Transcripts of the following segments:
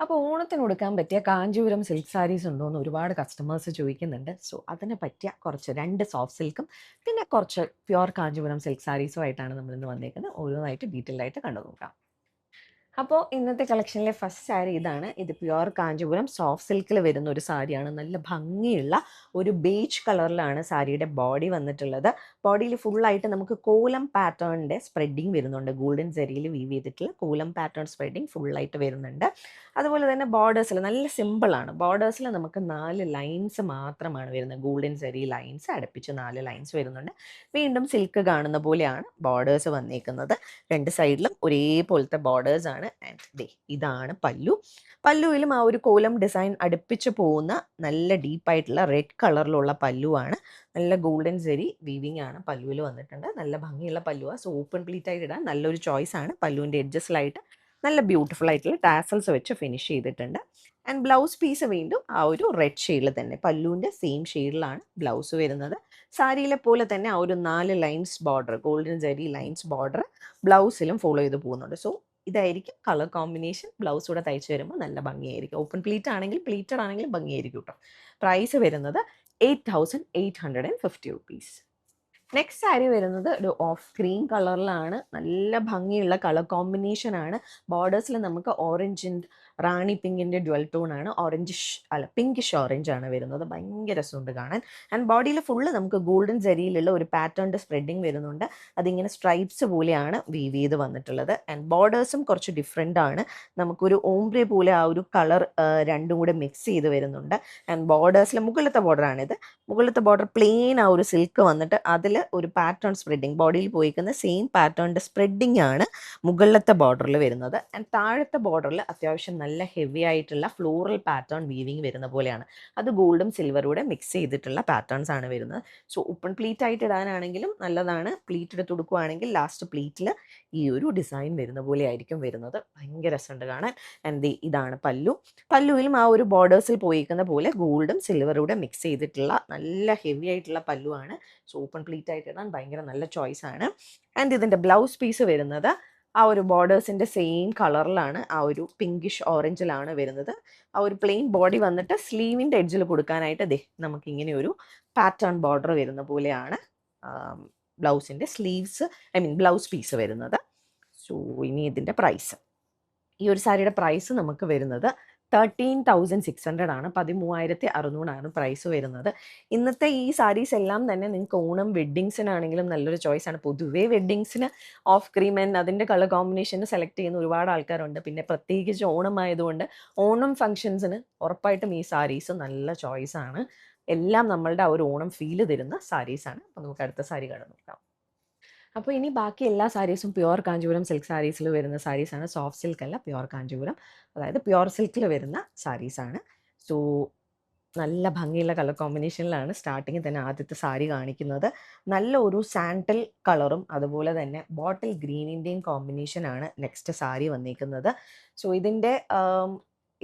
അപ്പോൾ ഓണത്തിന് ഉടുക്കാൻ പറ്റിയ കാഞ്ചീപുരം സിൽക്ക് സാരീസ് ഉണ്ടോ എന്ന് ഒരുപാട് കസ്റ്റമേഴ്സ് ചോദിക്കുന്നുണ്ട്. സോ അതിന് പറ്റിയ കുറച്ച് 2 സോഫ്റ്റ് സിൽക്കും പിന്നെ കുറച്ച് പ്യുവർ കാഞ്ചീപുരം സിൽക്ക് സാരീസും ആയിട്ടാണ് നമ്മളിന്ന് വന്നേക്കുന്നത്. ഓരോന്നായിട്ട് ഡീറ്റെയിൽഡ് ആയിട്ട് കണ്ടു നോക്കാം. അപ്പോൾ ഇന്നത്തെ കളക്ഷനിലെ ഫസ്റ്റ് സാരി ഇതാണ്. ഇത് പ്യുവർ കാഞ്ചീപുരം സോഫ്റ്റ് സിൽക്കിൽ വരുന്ന ഒരു സാരിയാണ്. നല്ല ഭംഗിയുള്ള ഒരു ബേജ് കളറിലാണ് സാരിയുടെ ബോഡി വന്നിട്ടുള്ളത്. ബോഡിയിൽ ഫുള്ളായിട്ട് നമുക്ക് കോലം പാറ്റേണിൻ്റെ സ്പ്രെഡിങ് വരുന്നുണ്ട്. ഗോൾഡൻ സെരിയിൽ വീവ് ചെയ്തിട്ടുള്ള കോലം പാറ്റേൺ സ്പ്രെഡിങ് ഫുള്ളായിട്ട് വരുന്നുണ്ട്. അതുപോലെ തന്നെ ബോർഡേഴ്സിൽ നല്ല സിമ്പിളാണ്. ബോർഡേഴ്സിൽ നമുക്ക് 4 ലൈൻസ് മാത്രമാണ് വരുന്നത്. ഗോൾഡൻ സെരി ലൈൻസ് അടുപ്പിച്ച് 4 ലൈൻസ് വരുന്നുണ്ട്. വീണ്ടും സിൽക്ക് കാണുന്ന പോലെയാണ് ബോർഡേഴ്സ് വന്നേക്കുന്നത്. 2 സൈഡിലും ഒരേപോലത്തെ ബോർഡേഴ്സ് ആണ്. ആൻഡ് ദേ ഇതാണ് പല്ലു. പല്ലുവിലും ആ ഒരു കോലം ഡിസൈൻ അടുപ്പിച്ച് പോകുന്ന നല്ല ഡീപ്പായിട്ടുള്ള റെഡ് കളറിലുള്ള പല്ലുവാണ്. നല്ല ഗോൾഡൻ സെരി വീവിങ് ആണ് പല്ലുവിൽ വന്നിട്ടുണ്ട്. നല്ല ഭംഗിയുള്ള പല്ലുവാണ്. സോ ഓപ്പൺ പ്ലീറ്റ് ആയിട്ട് ഇടാൻ നല്ലൊരു ചോയ്സ് ആണ്. പല്ലുവിൻ്റെ എഡ്ജസിലായിട്ട് നല്ല ബ്യൂട്ടിഫുൾ ആയിട്ടുള്ള ടാസൽസ് വെച്ച് ഫിനിഷ് ചെയ്തിട്ടുണ്ട്. ആൻഡ് ബ്ലൗസ് പീസ് വീണ്ടും ആ ഒരു റെഡ് ഷെയ്ഡിൽ തന്നെ പല്ലുവിൻ്റെ സെയിം ഷെയ്ഡിലാണ് ബ്ലൗസ് വരുന്നത്. സാരിയിലെ പോലെ തന്നെ ആ ഒരു 4 ലൈൻസ് ബോർഡർ ഗോൾഡൻ സെരി ലൈൻസ് ബോർഡർ ബ്ലൗസിലും ഫോളോ ചെയ്ത് പോകുന്നുണ്ട്. സോ ഇതായിരിക്കും കളർ കോമ്പിനേഷൻ. ബ്ലൗസ് കൂടെ തയ്ച്ച് വരുമ്പോൾ നല്ല ഭംഗിയായിരിക്കും. ഓപ്പൺ പ്ലീറ്റ് ആണെങ്കിൽ പ്ലീറ്റഡ് ആണെങ്കിലും ഭംഗിയായിരിക്കും കേട്ടോ. പ്രൈസ് വരുന്നത് 8850 റുപ്പീസ്. നെക്സ്റ്റ് സാരി വരുന്നത് ഒരു ഓഫ് സ്ക്രീൻ കളറിലാണ്. നല്ല ഭംഗിയുള്ള കളർ കോമ്പിനേഷൻ ആണ്. ബോർഡേഴ്സിൽ നമുക്ക് ഓറഞ്ച് ആൻഡ് റാണി പിങ്കിൻ്റെ ഡ്വൽ ടോൺ ആണ്. പിങ്കിഷ് ഓറഞ്ച് ആണ് വരുന്നത്. ഭയങ്കര രസമുണ്ട് കാണാൻ. ആൻഡ് ബോഡിയിൽ ഫുള്ള് നമുക്ക് ഗോൾഡൻ ജരിയിലുള്ള ഒരു പാറ്റേണിൻ്റെ സ്പ്രെഡിങ് വരുന്നുണ്ട്. അതിങ്ങനെ സ്ട്രൈപ്സ് പോലെയാണ് വീവ് ചെയ്ത് വന്നിട്ടുള്ളത്. ആൻഡ് ബോർഡേഴ്സും കുറച്ച് ഡിഫറെൻ്റ് ആണ്. നമുക്കൊരു ഓംബ്രെ പോലെ ആ ഒരു കളർ രണ്ടും കൂടെ മിക്സ് ചെയ്ത് വരുന്നുണ്ട്. ആൻഡ് ബോർഡേഴ്സിൽ മുകളിലത്തെ ബോർഡറാണിത്. മുകളിലത്തെ ബോർഡർ പ്ലെയിൻ ആ ഒരു സിൽക്ക് വന്നിട്ട് അതിൽ ഒരു പാറ്റേൺ സ്പ്രെഡിങ് ബോഡിയിൽ പോയിക്കുന്ന സെയിം പാറ്റേണിൻ്റെ സ്പ്രെഡിങ് ആണ് മുകളിലത്തെ ബോർഡറിൽ വരുന്നത്. ആൻഡ് താഴത്തെ ബോർഡറിൽ അത്യാവശ്യം നല്ല ഹെവി ആയിട്ടുള്ള ഫ്ലോറൽ പാറ്റേൺ വീവിങ് വരുന്ന പോലെയാണ്. അത് ഗോൾഡും സിൽവറൂടെ മിക്സ് ചെയ്തിട്ടുള്ള പാറ്റേൺസ് ആണ് വരുന്നത്. സോ ഓപ്പൺ പ്ലീറ്റ് ആയിട്ട് ഇടാനാണെങ്കിലും നല്ലതാണ്. പ്ലീറ്റ് എടുത്ത് കൊടുക്കുകയാണെങ്കിൽ ലാസ്റ്റ് പ്ലീറ്റിൽ ഈ ഒരു ഡിസൈൻ വരുന്ന പോലെ ആയിരിക്കും വരുന്നത്. ഭയങ്കര രസമുണ്ട് കാണാൻ. ആൻഡ് ഇതാണ് പല്ലു. പല്ലുവിലും ആ ഒരു ബോർഡേഴ്സിൽ പോയിരിക്കുന്ന പോലെ ഗോൾഡും സിൽവറൂടെ മിക്സ് ചെയ്തിട്ടുള്ള നല്ല ഹെവി ആയിട്ടുള്ള പല്ലുവാണ്. സോ ഓപ്പൺ പ്ലീറ്റ് ആയിട്ട് ഇടാൻ ഭയങ്കര നല്ല ചോയ്സ് ആണ്. ആൻഡ് ഇതിൻ്റെ ബ്ലൗസ് പീസ് വരുന്നത് ആ ഒരു ബോർഡേഴ്സിൻ്റെ സെയിം കളറിലാണ്. ആ ഒരു പിങ്കിഷ് ഓറഞ്ചിലാണ് വരുന്നത്. ആ ഒരു പ്ലെയിൻ ബോഡി വന്നിട്ട് സ്ലീവിൻ്റെ എഡ്ജിൽ കൊടുക്കാനായിട്ട് നമുക്കിങ്ങനെ ഒരു പാറ്റേൺ ബോർഡർ വരുന്ന പോലെയാണ് ബ്ലൗസിൻ്റെ സ്ലീവ്സ് ബ്ലൗസ് പീസ് വരുന്നത്. സോ ഇനി ഇതിൻ്റെ പ്രൈസ്, ഈ ഒരു സാരിയുടെ പ്രൈസ് നമുക്ക് വരുന്നത് 13,600 ആണ്. 13,600 പ്രൈസ് വരുന്നത്. ഇന്നത്തെ ഈ സാരീസ് എല്ലാം തന്നെ നിങ്ങൾക്ക് ഓണം വെഡ്ഡിങ്സിനാണെങ്കിലും നല്ലൊരു ചോയ്സ് ആണ്. പൊതുവേ വെഡ്ഡിങ്സിന് ഓഫ് ക്രീം ആൻഡ് അതിൻ്റെ കളർ കോമ്പിനേഷന് സെലക്ട് ചെയ്യുന്ന ഒരുപാട് ആൾക്കാരുണ്ട്. പിന്നെ പ്രത്യേകിച്ച് ഓണം ആയതുകൊണ്ട് ഓണം ഫംഗ്ഷൻസിന് ഉറപ്പായിട്ടും ഈ സാരീസ് നല്ല ചോയ്സ് ആണ്. എല്ലാം നമ്മളുടെ ആ ഒരു ഓണം ഫീല് തരുന്ന സാരീസാണ്. അപ്പോൾ നമുക്ക് അടുത്ത സാരി കണ്ടു നോക്കാം. അപ്പോൾ ഇനി ബാക്കി എല്ലാ സാരീസും പ്യുവർ കാഞ്ചീപുരം സിൽക്ക് സാരീസിൽ വരുന്ന സാരീസാണ്. സോഫ്റ്റ് സിൽക്ക് അല്ല, പ്യുവർ കാഞ്ചീപുരം, അതായത് പ്യുവർ സിൽക്കിൽ വരുന്ന സാരീസാണ്. സോ നല്ല ഭംഗിയുള്ള കളർ കോമ്പിനേഷനിലാണ് സ്റ്റാർട്ടിങ്ങിൽ തന്നെ ആദ്യത്തെ സാരി കാണിക്കുന്നത്. നല്ല ഒരു സാൻഡൽ കളറും അതുപോലെ തന്നെ ബോട്ടിൽ ഗ്രീനിൻ്റെയും കോമ്പിനേഷനാണ് നെക്സ്റ്റ് സാരി വന്നിരിക്കുന്നത്. സോ ഇതിൻ്റെ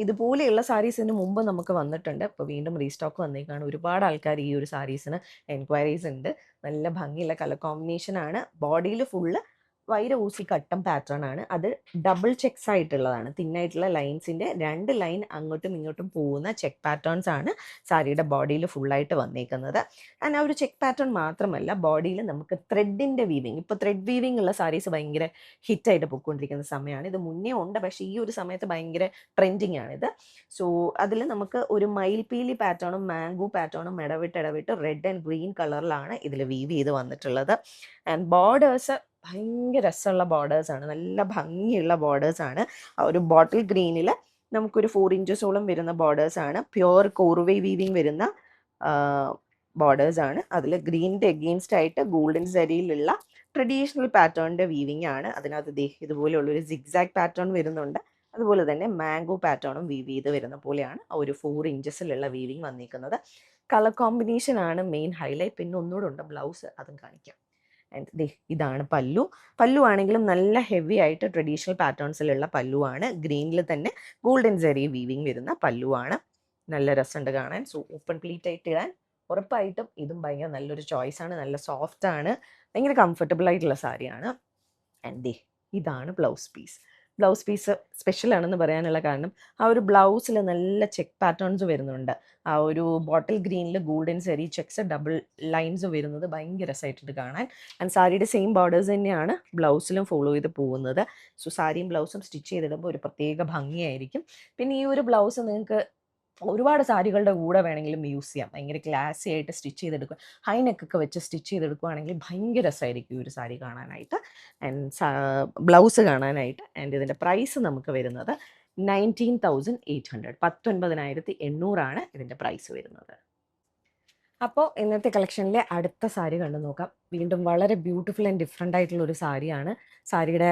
ഇതുപോലെയുള്ള സാരീസ് ഇതിന് മുമ്പ് നമുക്ക് വന്നിട്ടുണ്ട്. ഇപ്പോൾ വീണ്ടും റീസ്റ്റോക്ക് വന്നേക്കാണ്. ഒരുപാട് ആൾക്കാർ ഈ ഒരു സാരീസിന് എൻക്വയറീസ് ഉണ്ട്. നല്ല ഭംഗിയുള്ള കളർ കോമ്പിനേഷനാണ്. ബോഡിയിൽ ഫുള്ള് വൈര ഊസി കട്ടം പാറ്റേൺ ആണ്. അത് ഡബിൾ ചെക്സ് ആയിട്ടുള്ളതാണ്. തിന്നായിട്ടുള്ള ലൈൻസിൻ്റെ 2 ലൈൻ അങ്ങോട്ടും ഇങ്ങോട്ടും പോകുന്ന ചെക്ക് പാറ്റേൺസ് ആണ് സാരിയുടെ ബോഡിയിൽ ഫുള്ളായിട്ട് വന്നേക്കുന്നത്. ആൻഡ് ആ ഒരു ചെക്ക് പാറ്റേൺ മാത്രമല്ല, ബോഡിയിൽ നമുക്ക് ത്രെഡിൻ്റെ വീവിങ്, ഇപ്പോൾ ത്രെഡ് വീവിങ് ഉള്ള സാരീസ് ഭയങ്കര ഹിറ്റായിട്ട് പൊയ്ക്കൊണ്ടിരിക്കുന്ന സമയമാണ്. ഇത് മുന്നേ ഉണ്ട്, പക്ഷേ ഈ ഒരു സമയത്ത് ഭയങ്കര ട്രെൻഡിങ് ആണിത്. സോ അതിൽ നമുക്ക് ഒരു മയിൽപീലി പാറ്റേണും മാംഗോ പാറ്റേണും ഇടവിട്ട് റെഡ് ആൻഡ് ഗ്രീൻ കളറിലാണ് ഇതിൽ വീവ് ചെയ്ത് വന്നിട്ടുള്ളത്. ആൻഡ് ബോർഡേഴ്സ് ഭയങ്കര രസമുള്ള ബോർഡേഴ്സാണ്. നല്ല ഭംഗിയുള്ള ബോർഡേഴ്സാണ്. ആ ഒരു ബോട്ടിൽ ഗ്രീനിൽ നമുക്കൊരു 4 ഇഞ്ചസോളം വരുന്ന ബോർഡേഴ്സാണ്. പ്യുവർ കോർവേ വീവിങ് വരുന്ന ബോർഡേഴ്സാണ്. അതിൽ ഗ്രീനിൻ്റെ എഗെയിൻസ്റ്റ് ആയിട്ട് ഗോൾഡൻ സരിയിലുള്ള ട്രഡീഷണൽ പാറ്റേണിൻ്റെ വീവിങ് ആണ്. അതിനകത്ത് ഇതുപോലെയുള്ളൊരു സിഗ്സാഗ് പാറ്റേൺ വരുന്നുണ്ട്. അതുപോലെ തന്നെ മാംഗോ പാറ്റേണും വീവ് ചെയ്ത് വരുന്ന പോലെയാണ് ആ ഒരു 4 ഇഞ്ചസിലുള്ള വീവിങ് വന്നിരിക്കുന്നത്. കളർ കോമ്പിനേഷൻ ആണ് മെയിൻ ഹൈലൈറ്റ്. പിന്നെ ഒന്നുകൂടെ ഉണ്ട് ബ്ലൗസ്, അതും കാണിക്കാം. ആൻഡ് ഇതാണ് പല്ലു. പല്ലു ആണെങ്കിലും നല്ല ഹെവി ആയിട്ട് ട്രഡീഷണൽ പാറ്റേൺസിലുള്ള പല്ലുവാണ്. ഗ്രീനിൽ തന്നെ ഗോൾഡൻ സെറി വീവിങ് വരുന്ന പല്ലുവാണ്. നല്ല രസമുണ്ട് കാണാൻ. സോ ഓപ്പൺ പ്ലീറ്റ് ആയിട്ട് ഇടാൻ ഉറപ്പായിട്ടും ഇതും ഭയങ്കര നല്ലൊരു ചോയ്സ് ആണ്. നല്ല സോഫ്റ്റ് ആണ്, ഭയങ്കര കംഫർട്ടബിൾ ആയിട്ടുള്ള സാരിയാണ്. ആൻഡ് ഇതാണ് blouse piece. Blouse piece special ആണെന്ന് പറയാനുള്ള കാരണം ആ ഒരു ബ്ലൗസിൽ നല്ല ചെക്ക് പാറ്റേൺസ് വരുന്നുണ്ട്. ആ ഒരു ബോട്ടിൽ ഗ്രീനിൽ ഗോൾഡൻ സെറി ചെക്സ് ഡബിൾ ലൈൻസ് വരുന്നത് ഭയങ്കര രസമായിട്ടുണ്ട് കാണാൻ. ആൻഡ് സാരിയുടെ സെയിം ബോർഡേഴ്സ് തന്നെയാണ് ബ്ലൗസിലും ഫോളോ ചെയ്ത് പോകുന്നത്. സോ സാരിയും ബ്ലൗസും സ്റ്റിച്ച് ചെയ്തിടുമ്പോൾ ഒരു പ്രത്യേക ഭംഗിയായിരിക്കും. പിന്നെ ഈ ഒരു ബ്ലൗസ് നിങ്ങൾക്ക് ഒരുപാട് സാരികളുടെ കൂടെ വേണമെങ്കിലും യൂസ് ചെയ്യാം. ഭയങ്കര ക്ലാസി ആയിട്ട് സ്റ്റിച്ച് ചെയ്തെടുക്കുക, ഹൈ നെക്കൊക്കെ വെച്ച് സ്റ്റിച്ച് ചെയ്തെടുക്കുകയാണെങ്കിൽ ഭയങ്കര രസമായിരിക്കും ഈ ഒരു സാരി കാണാനായിട്ട് ആൻഡ് ബ്ലൗസ് കാണാനായിട്ട്. ആൻഡ് ഇതിൻ്റെ പ്രൈസ് നമുക്ക് വരുന്നത് 19,800, 19,800 ഇതിൻ്റെ പ്രൈസ് വരുന്നത്. അപ്പോൾ ഇന്നത്തെ കളക്ഷനിലെ അടുത്ത സാരി കണ്ടു നോക്കാം. വീണ്ടും വളരെ ബ്യൂട്ടിഫുൾ ആൻഡ് ഡിഫറെൻ്റ് ആയിട്ടുള്ള ഒരു സാരിയാണ്. സാരിയുടെ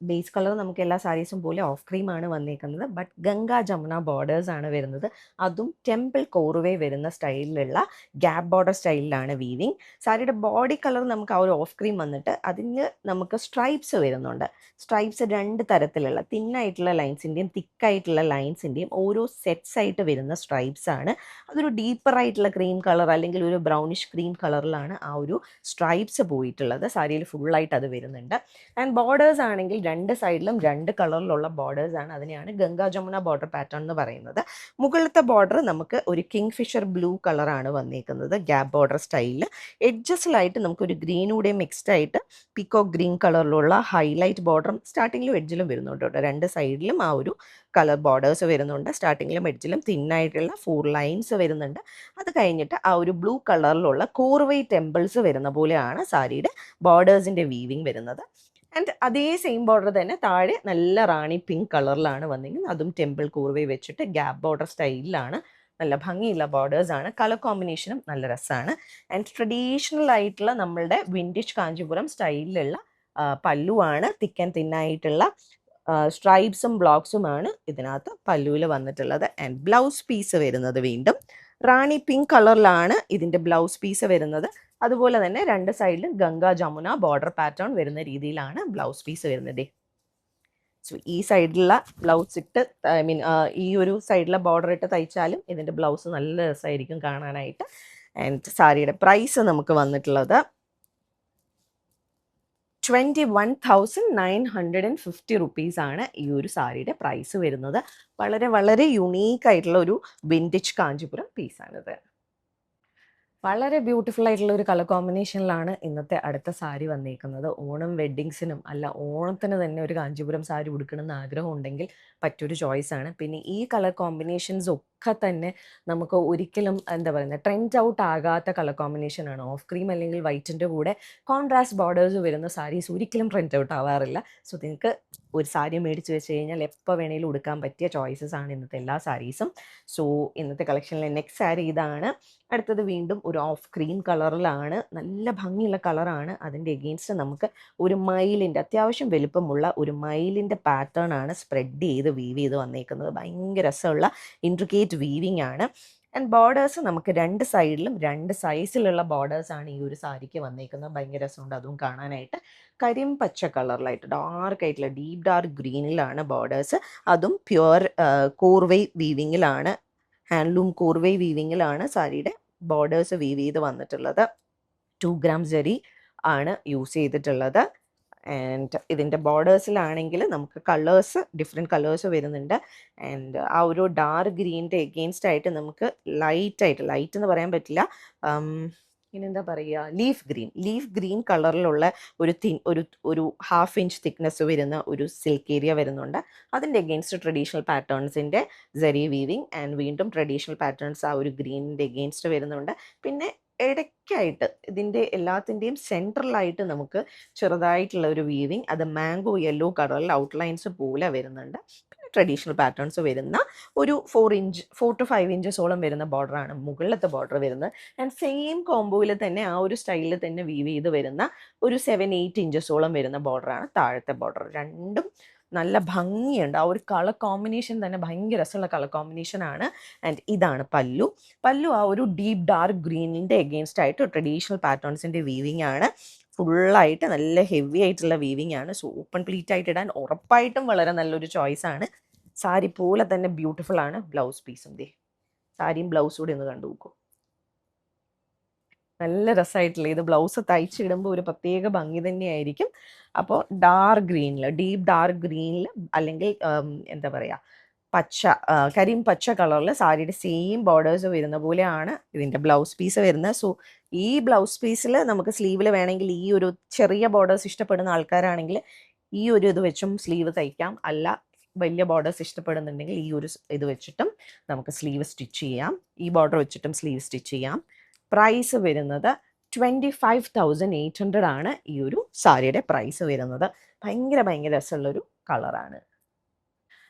ബേസ് കളർ നമുക്ക് എല്ലാ സാരീസും പോലെ ഓഫ് ക്രീമാണ് വന്നേക്കുന്നത്. ബട്ട് ഗംഗ ജമുന ബോർഡേഴ്സ് ആണ് വരുന്നത്. അതും ടെമ്പിൾ കോർവേ വരുന്ന സ്റ്റൈലിലുള്ള ഗ്യാപ്പ് ബോർഡർ സ്റ്റൈലിലാണ് വീവിങ്. സാരിയുടെ ബോഡി കളർ നമുക്ക് ആ ഒരു ഓഫ് ക്രീം വന്നിട്ട് അതിന് നമുക്ക് സ്ട്രൈപ്സ് വരുന്നുണ്ട്. സ്ട്രൈപ്സ് 2 തരത്തിലുള്ള തിന്നായിട്ടുള്ള ലൈൻസിൻ്റെയും തിക്കായിട്ടുള്ള ലൈൻസിൻ്റെയും ഓരോ സെറ്റ്സ് ആയിട്ട് വരുന്ന സ്ട്രൈപ്സ് ആണ്. അതൊരു ഡീപ്പറായിട്ടുള്ള ക്രീം കളർ അല്ലെങ്കിൽ ഒരു ബ്രൗണിഷ് ക്രീം കളറിലാണ് ആ ഒരു സ്ട്രൈപ്സ് പോയിട്ടുള്ളത്. സാരിയിൽ ഫുള്ളായിട്ട് അത് വരുന്നുണ്ട്. ആൻഡ് ബോർഡേഴ്സ് ആണെങ്കിൽ 2 സൈഡിലും 2 കളറിലുള്ള ബോർഡേഴ്സ് ആണ്. അതിനെയാണ് ഗംഗാ ജമുന ബോർഡർ പാറ്റേൺ എന്ന് പറയുന്നത്. മുകളിലത്തെ ബോർഡർ നമുക്ക് ഒരു കിങ് ഫിഷർ ബ്ലൂ കളറാണ് വന്നേക്കുന്നത് ഗ്യാപ്പ് ബോർഡർ സ്റ്റൈലിൽ. എഡ്ജസിലായിട്ട് നമുക്കൊരു ഗ്രീനൂടെ മിക്സ്ഡ് ആയിട്ട് പീക്കോക്ക് ഗ്രീൻ കളറിലുള്ള ഹൈലൈറ്റ് ബോർഡറും സ്റ്റാർട്ടിങ്ങിലും എഡ്ജിലും വരുന്നുണ്ട് കേട്ടോ. 2 സൈഡിലും ആ ഒരു കളർ ബോർഡേഴ്സ് വരുന്നുണ്ട്. സ്റ്റാർട്ടിങ്ങിലും എഡ്ജിലും തിന്നായിട്ടുള്ള 4 ലൈൻസ് വരുന്നുണ്ട്. അത് കഴിഞ്ഞിട്ട് ആ ഒരു ബ്ലൂ കളറിലുള്ള കോർവേ ടെമ്പിൾസ് വരുന്ന പോലെയാണ് സാരിയുടെ ബോർഡേഴ്സിൻ്റെ വീവിങ് വരുന്നത്. ആൻഡ് അതേ സെയിം ബോർഡർ തന്നെ താഴെ നല്ല റാണി പിങ്ക് കളറിലാണ് വന്നിരിക്കുന്നത്. അതും ടെമ്പിൾ കോർവേ വെച്ചിട്ട് ഗ്യാപ്പ് ബോർഡർ സ്റ്റൈലിലാണ്. നല്ല ഭംഗിയുള്ള ബോർഡേഴ്സ് ആണ്. കളർ കോമ്പിനേഷനും നല്ല രസമാണ്. ആൻഡ് ട്രഡീഷണൽ ആയിട്ടുള്ള നമ്മളുടെ വിൻറ്റേജ് കാഞ്ചീപുരം സ്റ്റൈലിലുള്ള പല്ലുവാണ്. തിക്ക് ആൻഡ് തിന്നായിട്ടുള്ള സ്ട്രൈപ്സും ബ്ലോക്സുമാണ് ഇതിനകത്ത് പല്ലുവിൽ വന്നിട്ടുള്ളത്. ആൻഡ് ബ്ലൗസ് പീസ് വരുന്നത് വീണ്ടും റാണി പിങ്ക് കളറിലാണ് ഇതിൻ്റെ ബ്ലൗസ് പീസ് വരുന്നത്. അതുപോലെ തന്നെ 2 സൈഡിലും ഗംഗാ ജമുന ബോർഡർ പാറ്റേൺ വരുന്ന രീതിയിലാണ് ബ്ലൗസ് പീസ് വരുന്നത്. സോ ഈ സൈഡിലുള്ള ബ്ലൗസ് ഇട്ട് ഈ ഒരു സൈഡിലെ ബോർഡർ ഇട്ട് തയ്ച്ചാലും ഇതിൻ്റെ ബ്ലൗസ് നല്ല രസമായിരിക്കും കാണാനായിട്ട്. ആൻഡ് സാരിയുടെ പ്രൈസ് നമുക്ക് വന്നിട്ടുള്ളത് 21,950 റുപ്പീസാണ് ഈ ഒരു സാരിയുടെ പ്രൈസ് വരുന്നത്. വളരെ വളരെ യുണീക്ക് ആയിട്ടുള്ള ഒരു വിൻറ്റേജ് കാഞ്ചീപുരം പീസാണിത്. വളരെ ബ്യൂട്ടിഫുൾ ആയിട്ടുള്ള ഒരു കളർ കോമ്പിനേഷനിലാണ് ഇന്നത്തെ അടുത്ത സാരി വന്നേക്കുന്നത്. ഓണം വെഡ്ഡിങ്സിനും അല്ല ഓണത്തിന് തന്നെ ഒരു കാഞ്ചീപുരം സാരി ഉടുക്കണമെന്ന് ആഗ്രഹം ഉണ്ടെങ്കിൽ പറ്റൊരു ചോയ്സാണ്. പിന്നെ ഈ കളർ കോമ്പിനേഷൻസ് ഒക്കെ തന്നെ നമുക്ക് ഒരിക്കലും എന്താ പറയുന്നത് ട്രെൻഡ് ഔട്ട് ആകാത്ത കളർ കോമ്പിനേഷനാണ്. ഓഫ് ക്രീം അല്ലെങ്കിൽ വൈറ്റിൻ്റെ കൂടെ കോൺട്രാസ്റ്റ് ബോർഡേഴ്സ് വരുന്ന സാരീസ് ഒരിക്കലും ട്രെൻഡ് ഔട്ട് ആവാറില്ല. സോ നിങ്ങൾക്ക് ഒരു സാരി മേടിച്ച് വെച്ച് കഴിഞ്ഞാൽ എപ്പോൾ വേണമെങ്കിലും ഉടുക്കാൻ പറ്റിയ ചോയ്സസ് ആണ് ഇന്നത്തെ എല്ലാ സാരീസും. സോ ഇന്നത്തെ കളക്ഷനിലെ നെക്സ്റ്റ് സാരി ഇതാണ്. അടുത്തത് വീണ്ടും ഒരു ഓഫ് ക്രീം കളറിലാണ്. നല്ല ഭംഗിയുള്ള കളറാണ്. അതിൻ്റെ എഗെയിൻസ്റ്റ് നമുക്ക് ഒരു മയിലിൻ്റെ അത്യാവശ്യം വലുപ്പമുള്ള ഒരു മയിലിൻ്റെ പാറ്റേൺ ആണ് സ്പ്രെഡ് ചെയ്ത് വീവ് ചെയ്ത് വന്നേക്കുന്നത്. ഭയങ്കര രസമുള്ള ഇൻട്രിക്കേറ്റ് വീവിങ് ആണ്. ആൻഡ് ബോർഡേഴ്സ് നമുക്ക് 2 സൈഡിലും 2 സൈസിലുള്ള ബോർഡേഴ്സാണ് ഈ ഒരു സാരിക്ക് വന്നേക്കുന്നത്. ഭയങ്കര രസമുണ്ട് അതും കാണാനായിട്ട്. കരിം പച്ച കളറിലായിട്ട് ഡാർക്ക് ആയിട്ടുള്ള ഡീപ്പ് ഡാർക്ക് ഗ്രീനിലാണ് ബോർഡേഴ്സ്. അതും പ്യുവർ കോർവേ വീവിങ്ങിലാണ്, ഹാൻഡ്ലൂം കോർവേ വീവിങ്ങിലാണ് സാരിയുടെ ബോർഡേഴ്സ് വീവ് ചെയ്ത് വന്നിട്ടുള്ളത്. 2 gram ജരി ആണ് യൂസ് ചെയ്തിട്ടുള്ളത്. ആൻഡ് ഇതിൻ്റെ ബോർഡേഴ്സിലാണെങ്കിൽ നമുക്ക് ഡിഫറെൻറ്റ് കളേഴ്സ് വരുന്നുണ്ട്. ആൻഡ് ആ ഒരു ഡാർക്ക് ഗ്രീനിൻ്റെ എഗെയിൻസ്റ്റ് ആയിട്ട് നമുക്ക് ലൈറ്റ് എന്ന് പറയാൻ പറ്റില്ല, ഇനെന്താ പറയുക, ലീഫ് ഗ്രീൻ കളറിലുള്ള ഒരു 1/2 inch തിക്നെസ് വരുന്ന ഒരു സിൽക്ക് ഏരിയ വരുന്നുണ്ട്. അതിൻ്റെ എഗെയിൻസ്റ്റ് ട്രഡീഷണൽ പാറ്റേൺസിൻ്റെ ജരി വീവിങ് ആൻഡ് വീണ്ടും ട്രഡീഷണൽ പാറ്റേൺസ് ആ ഒരു ഗ്രീനിൻ്റെ എഗെയിൻസ്റ്റ് വരുന്നുണ്ട്. പിന്നെ ഇടയ്ക്കായിട്ട് ഇതിൻ്റെ എല്ലാത്തിൻ്റെയും സെൻട്രലായിട്ട് നമുക്ക് ചെറുതായിട്ടുള്ള ഒരു വീവിങ്, അത് മാംഗോ യെല്ലോ കളറിൽ ഔട്ട്ലൈൻസ് പോലെ വരുന്നുണ്ട്. പിന്നെ ട്രഡീഷണൽ പാറ്റേൺസ് വരുന്ന ഒരു 4 to 5 ഇഞ്ചസോളം വരുന്ന ബോർഡറാണ് മുകളിലത്തെ ബോർഡർ വരുന്നത്. ആൻഡ് സെയിം കോംബോയിൽ തന്നെ ആ ഒരു സ്റ്റൈലിൽ തന്നെ വീവ് ചെയ്ത് വരുന്ന ഒരു 7-8 ഇഞ്ചസോളം വരുന്ന ബോർഡറാണ് താഴത്തെ ബോർഡർ. രണ്ടും നല്ല ഭംഗിയുണ്ട്. ആ ഒരു കളർ കോമ്പിനേഷൻ തന്നെ ഭയങ്കര രസമുള്ള കളർ കോമ്പിനേഷനാണ്. ആൻഡ് ഇതാണ് പല്ലു ആ ഒരു ഡീപ്പ് ഡാർക്ക് ഗ്രീനിൻ്റെ എഗെയിൻസ്റ്റ് ആയിട്ട് ട്രഡീഷണൽ പാറ്റേൺസിൻ്റെ വീവിങ് ആണ്. ഫുള്ളായിട്ട് നല്ല ഹെവി ആയിട്ടുള്ള വീവിങ് ആണ്. സോ ഓപ്പൺ പ്ലീറ്റ് ആയിട്ട് ഇടാൻ ഉറപ്പായിട്ടും വളരെ നല്ലൊരു ചോയ്സാണ്. സാരി പോലെ തന്നെ ബ്യൂട്ടിഫുൾ ആണ് ബ്ലൗസ് പീസും. സാരിയും ബ്ലൗസും കൂടി ഒന്ന് കണ്ടു നോക്കൂ. നല്ല രസമായിട്ടില്ല. ഇത് ബ്ലൗസ് തയ്ച്ചിടുമ്പോൾ ഒരു പ്രത്യേക ഭംഗി തന്നെയായിരിക്കും. അപ്പോൾ ഡാർക്ക് ഗ്രീനിൽ, ഡീപ്പ് ഡാർക്ക് ഗ്രീനിൽ, അല്ലെങ്കിൽ എന്താ പറയുക, പച്ച, കരിം പച്ച കളറിൽ സാരിയുടെ സെയിം ബോർഡേഴ്സ് വരുന്ന പോലെയാണ് ഇതിൻ്റെ ബ്ലൗസ് പീസ് വരുന്നത്. സോ ഈ ബ്ലൗസ് പീസിൽ നമുക്ക് സ്ലീവിൽ വേണമെങ്കിൽ ഈ ഒരു ചെറിയ ബോർഡേഴ്സ് ഇഷ്ടപ്പെടുന്ന ആൾക്കാരാണെങ്കിൽ ഈ ഒരു ഇത് വെച്ചും സ്ലീവ് തയ്ക്കാം. അല്ല, വലിയ ബോർഡേഴ്സ് ഇഷ്ടപ്പെടുന്നുണ്ടെങ്കിൽ ഈ ഒരു ഇത് വെച്ചിട്ടും നമുക്ക് സ്ലീവ് സ്റ്റിച്ച് ചെയ്യാം. ഈ ബോർഡർ വെച്ചിട്ടും സ്ലീവ് സ്റ്റിച്ച് ചെയ്യാം. പ്രൈസ് വരുന്നത് 25,800 ആണ് ഈ ഒരു സാരിയുടെ പ്രൈസ് വരുന്നത്. ഭയങ്കര ഭയങ്കര രസമുള്ളൊരു കളറാണ്.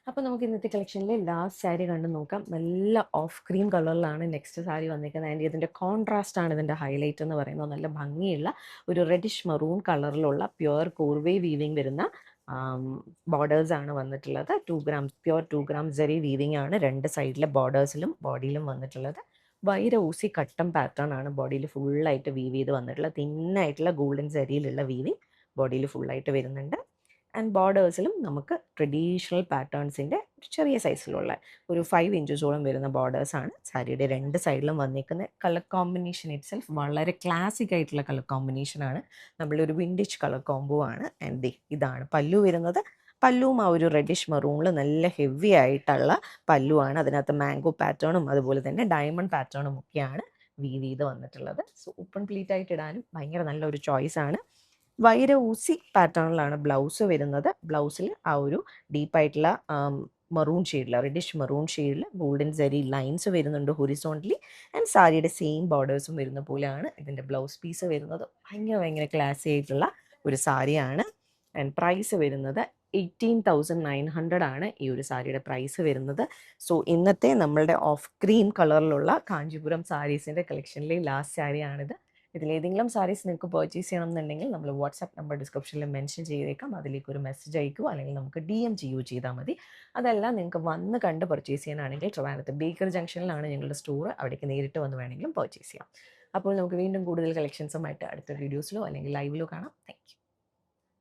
അപ്പോൾ നമുക്ക് ഇന്നത്തെ കളക്ഷനിലെ ലാസ്റ്റ് സാരി കണ്ടു നോക്കാം. നല്ല ഓഫ് ക്രീം കളറിലാണ് നെക്സ്റ്റ് സാരി വന്നിരിക്കുന്നത്. ആൻഡ് ഇതിൻ്റെ കോൺട്രാസ്റ്റ് ആണ് ഇതിൻ്റെ ഹൈലൈറ്റ് എന്ന് പറയുന്നത്. നല്ല ഭംഗിയുള്ള ഒരു റെഡിഷ് മെറൂൺ കളറിലുള്ള പ്യുവർ കോർവേ വീവിങ് വരുന്ന ബോർഡേഴ്സ് ആണ് വന്നിട്ടുള്ളത്. 2 gram pure 2 gram Jerry weaving ആണ് രണ്ട് സൈഡിലെ ബോർഡേഴ്സിലും ബോഡിയിലും വന്നിട്ടുള്ളത്. വൈര ഊസി കട്ടം പാറ്റേൺ ആണ് ബോഡിയിൽ ഫുള്ളായിട്ട് വീവ് ചെയ്ത് വന്നിട്ടുള്ളത്. തിന്നായിട്ടുള്ള ഗോൾഡൻ ജെറിയിലുള്ള വീവിങ് ബോഡിയിൽ ഫുള്ളായിട്ട് വരുന്നുണ്ട്. ആൻഡ് ബോർഡേഴ്സിലും നമുക്ക് ട്രഡീഷണൽ പാറ്റേൺസിൻ്റെ ചെറിയ സൈസിലുള്ള ഒരു 5 ഇഞ്ചസോളം വരുന്ന ബോർഡേഴ്സാണ് സാരിയുടെ രണ്ട് സൈഡിലും വന്നിരിക്കുന്നത്. കളർ കോമ്പിനേഷൻ ഇറ്റ് സെൽഫ് വളരെ ക്ലാസിക് ആയിട്ടുള്ള കളർ കോമ്പിനേഷനാണ്. നമ്മളൊരു വിൻറ്റേജ് കളർ കോംബോ ആണ്. ആൻഡ് ഇതാണ് പല്ലു വരുന്നത്. പല്ലുവും ആ ഒരു റെഡിഷ് മെറൂണിൽ നല്ല ഹെവി ആയിട്ടുള്ള പല്ലുവാണ്. അതിനകത്ത് മാംഗോ പാറ്റേണും അതുപോലെ തന്നെ ഡയമണ്ട് പാറ്റേണും ഒക്കെയാണ് വീവ് ചെയ്ത് വന്നിട്ടുള്ളത്. സോ ഓപ്പൺ പ്ലീറ്റ് ആയിട്ട് ഇടാനും ഭയങ്കര നല്ലൊരു ചോയ്സാണ്. വൈര ഊസി പാറ്റേണിലാണ് ബ്ലൗസ് വരുന്നത്. ബ്ലൗസിൽ ആ ഒരു ഡീപ്പായിട്ടുള്ള മെറൂൺ ഷെയ്ഡിൽ, റെഡിഷ് മെറൂൺ ഷെയ്ഡിൽ ഗോൾഡൻ ജെറി ലൈൻസ് വരുന്നുണ്ട് ഹൊറിസോണ്ടലി. ആൻഡ് സാരിയുടെ സെയിം ബോർഡേഴ്സും വരുന്ന പോലെയാണ് ഇതിൻ്റെ ബ്ലൗസ് പീസ് വരുന്നത്. ഭയങ്കര ഭയങ്കര ക്ലാസി ആയിട്ടുള്ള ഒരു സാരിയാണ്. ആൻഡ് പ്രൈസ് വരുന്നത് 18,900 ആണ് ഈ ഒരു സാരിയുടെ പ്രൈസ് വരുന്നത്. സോ ഇന്നത്തെ നമ്മളുടെ ഓഫ് ക്രീം കളറിലുള്ള കാഞ്ചീപുരം സാരീസിൻ്റെ കളക്ഷനിലെ ലാസ്റ്റ് സാരിയാണിത്. ഇതിലേതെങ്കിലും സാരീസ് നിങ്ങൾക്ക് പർച്ചേസ് ചെയ്യണം എന്നുണ്ടെങ്കിൽ നമ്മൾ വാട്സാപ്പ് നമ്പർ ഡിസ്ക്രിപ്ഷനിൽ മെൻഷൻ ചെയ്തേക്കാം. അതിലേക്ക് ഒരു മെസ്സേജ് അയക്കുക, അല്ലെങ്കിൽ നമുക്ക് DM ചെയ്യുകയോ ചെയ്താൽ മതി. അതല്ല, നിങ്ങൾക്ക് വന്ന് കണ്ട് പർച്ചേസ് ചെയ്യാനാണെങ്കിൽ ട്രിവാൻഡ്രത്ത് ബേക്കർ ജംഗ്ഷനിലാണ് ഞങ്ങളുടെ സ്റ്റോർ. അവിടേക്ക് നേരിട്ട് വന്ന് വേണമെങ്കിലും പർച്ചേസ് ചെയ്യാം. അപ്പോൾ നമുക്ക് വീണ്ടും കൂടുതൽ കളക്ഷൻസുമായിട്ട് അടുത്ത വീഡിയോസിലോ അല്ലെങ്കിൽ ലൈവിലോ കാണാം. Thank you.